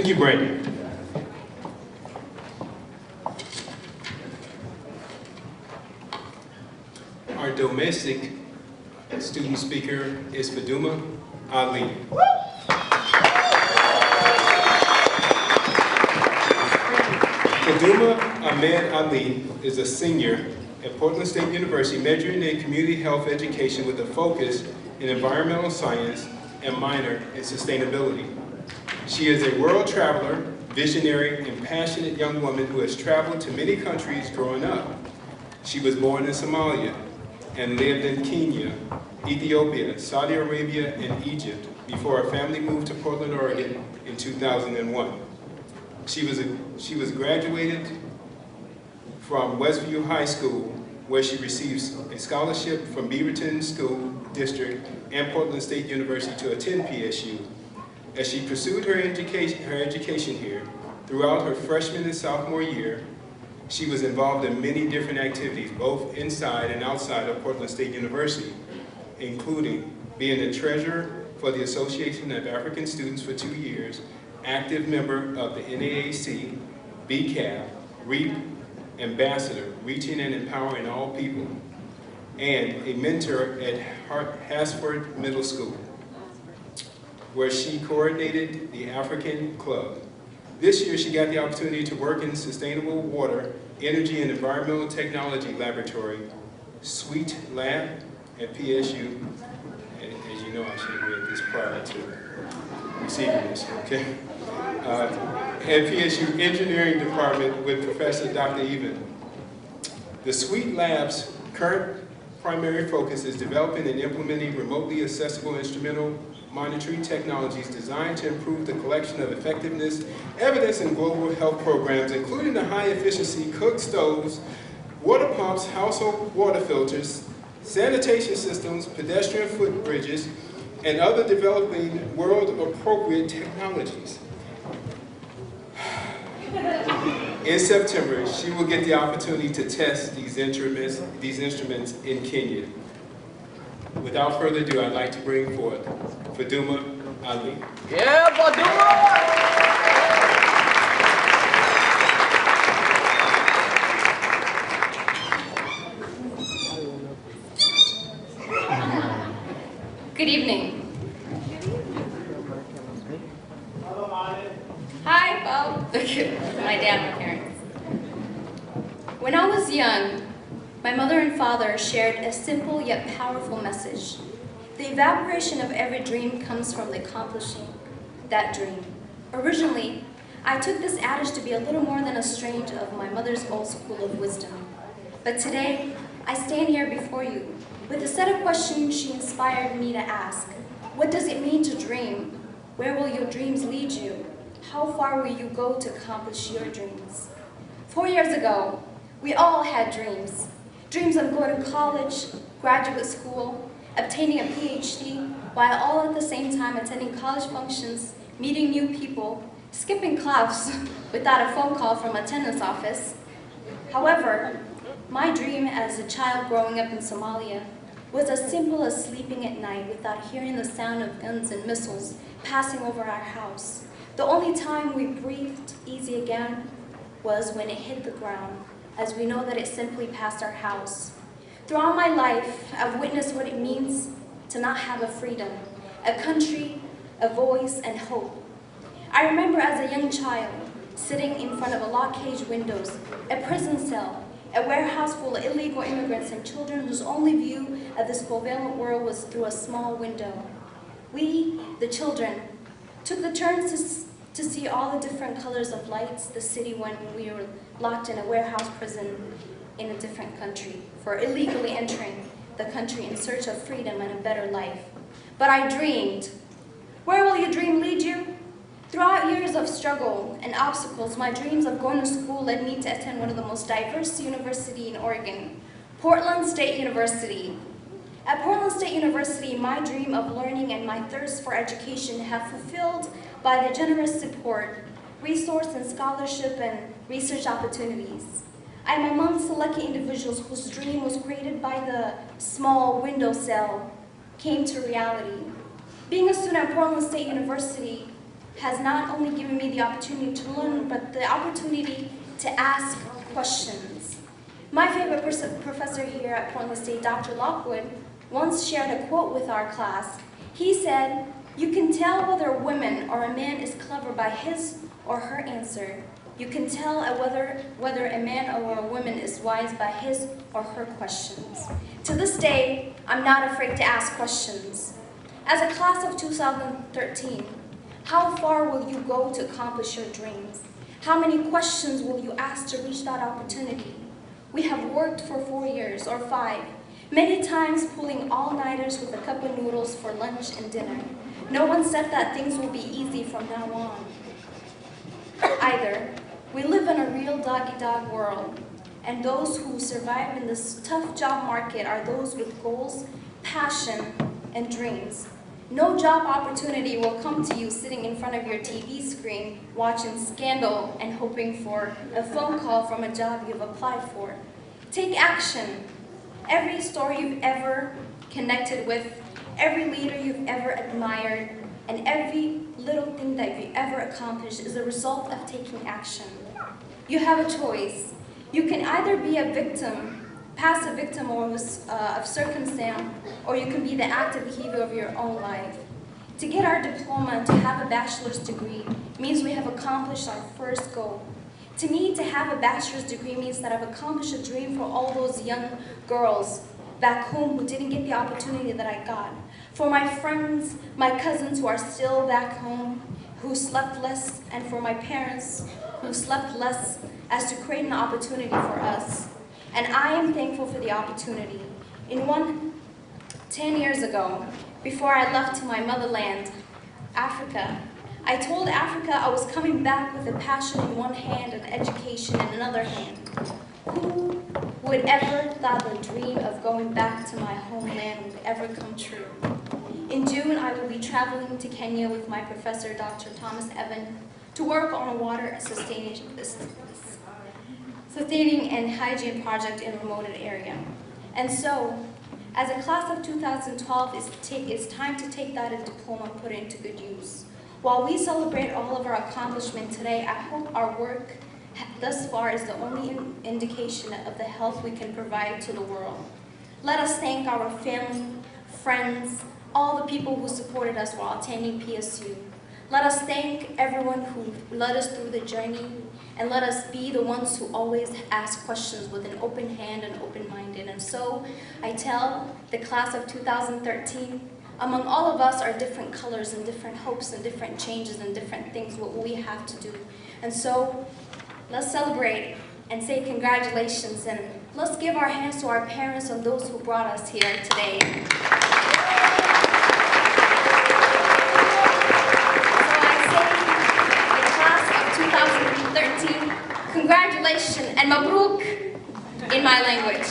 Thank you, Brandon. Our domestic student speaker is Faduma Ali. Faduma Ahmed Ali is a senior at Portland State University, majoring in community health education with a focus in environmental science and minor in sustainability. She is a world traveler, visionary, and passionate young woman who has traveled to many countries growing up. She was born in Somalia and lived in Kenya, Ethiopia, Saudi Arabia, and Egypt before her family moved to Portland, Oregon in 2001. She was graduated from Westview High School, where she receives a scholarship from Beaverton School District and Portland State University to attend PSU. As she pursued her education here, throughout her freshman and sophomore year, she was involved in many different activities, both inside and outside of Portland State University, including being the treasurer for the Association of African Students for 2 years, active member of the NAAC, BCAP, REAP, ambassador, reaching and empowering all people, and a mentor at Hasford Middle School, where she coordinated the African Club. This year, she got the opportunity to work in Sustainable Water, Energy, and Environmental Technology Laboratory, Suite Lab at PSU. And as you know, I should have read this prior to receiving this, okay? At PSU Engineering Department with Professor Dr. Even. The Suite Lab's current primary focus is developing and implementing remotely accessible instrumental monitoring technologies designed to improve the collection of effectiveness, evidence, and global health programs, including the high-efficiency cook stoves, water pumps, household water filters, sanitation systems, pedestrian footbridges, and other developing world-appropriate technologies. In September, she will get the opportunity to test these instruments in Kenya. Without further ado, I'd like to bring forth Faduma Ali. Yeah, Faduma! Good evening. Hi, Bob. My dad, my parents. When I was young, my mother and father shared a simple yet powerful message. The evaporation of every dream comes from the accomplishing that dream. Originally, I took this adage to be a little more than a strain of my mother's old school of wisdom. But today, I stand here before you with a set of questions she inspired me to ask. What does it mean to dream? Where will your dreams lead you? How far will you go to accomplish your dreams? 4 years ago, we all had dreams. Dreams of going to college, graduate school, obtaining a PhD, while all at the same time attending college functions, meeting new people, skipping class without a phone call from attendance office. However, my dream as a child growing up in Somalia was as simple as sleeping at night without hearing the sound of guns and missiles passing over our house. The only time we breathed easy again was when it hit the ground, as we know that it simply passed our house. Throughout my life, I've witnessed what it means to not have a freedom, a country, a voice, and hope. I remember as a young child, sitting in front of a locked cage windows, a prison cell, a warehouse full of illegal immigrants and children whose only view of this covalent world was through a small window. We, the children, took the turns to see all the different colors of lights the city when we were locked in a warehouse prison in a different country for illegally entering the country in search of freedom and a better life. But I dreamed. Where will your dream lead you? Throughout years of struggle and obstacles, my dreams of going to school led me to attend one of the most diverse universities in Oregon, Portland State University. At Portland State University, my dream of learning and my thirst for education have fulfilled by the generous support, resource and scholarship and research opportunities. I am among select individuals whose dream was created by the small window cell came to reality. Being a student at Portland State University has not only given me the opportunity to learn, but the opportunity to ask questions. My favorite professor here at Portland State, Dr. Lockwood, once shared a quote with our class. He said, "You can tell whether a woman or a man is clever by his or her answer. You can tell whether a man or a woman is wise by his or her questions." To this day, I'm not afraid to ask questions. As a class of 2013, how far will you go to accomplish your dreams? How many questions will you ask to reach that opportunity? We have worked for 4 years or 5, many times pulling all-nighters with a cup of noodles for lunch and dinner. No one said that things will be easy from now on. Either we live in a real dog-eat-dog world, and those who survive in this tough job market are those with goals, passion, and dreams. No job opportunity will come to you sitting in front of your TV screen, watching Scandal and hoping for a phone call from a job you've applied for. Take action. Every story you've ever connected with, every leader you've ever admired, and every little thing that you've ever accomplished is a result of taking action. You have a choice. You can either be a victim, passive victim of circumstance, or you can be the active behavior of your own life. To get our diploma and to have a bachelor's degree means we have accomplished our first goal. To me, to have a bachelor's degree means that I've accomplished a dream for all those young girls back home who didn't get the opportunity that I got. For my friends, my cousins who are still back home, who slept less, and for my parents who slept less, as to create an opportunity for us. And I am thankful for the opportunity. 10 years ago, before I left to my motherland, Africa, I told Africa I was coming back with a passion in one hand and education in another hand. Who would ever thought the dream of going back to my homeland would ever come true? In June, I will be traveling to Kenya with my professor, Dr. Thomas Evan, to work on a water sustaining and hygiene project in a remote area. And so, as a class of 2012, it's time to take that as diploma and put it into good use. While we celebrate all of our accomplishment today, I hope our work thus far is the only indication of the help we can provide to the world. Let us thank our family, friends, all the people who supported us while attending PSU. Let us thank everyone who led us through the journey, and let us be the ones who always ask questions with an open hand and open-minded. And so I tell the class of 2013, among all of us are different colors and different hopes and different changes and different things what we have to do. And so let's celebrate and say congratulations, and let's give our hands to our parents and those who brought us here today. Congratulations and mabruk in my language.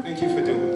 Thank you, Faduma.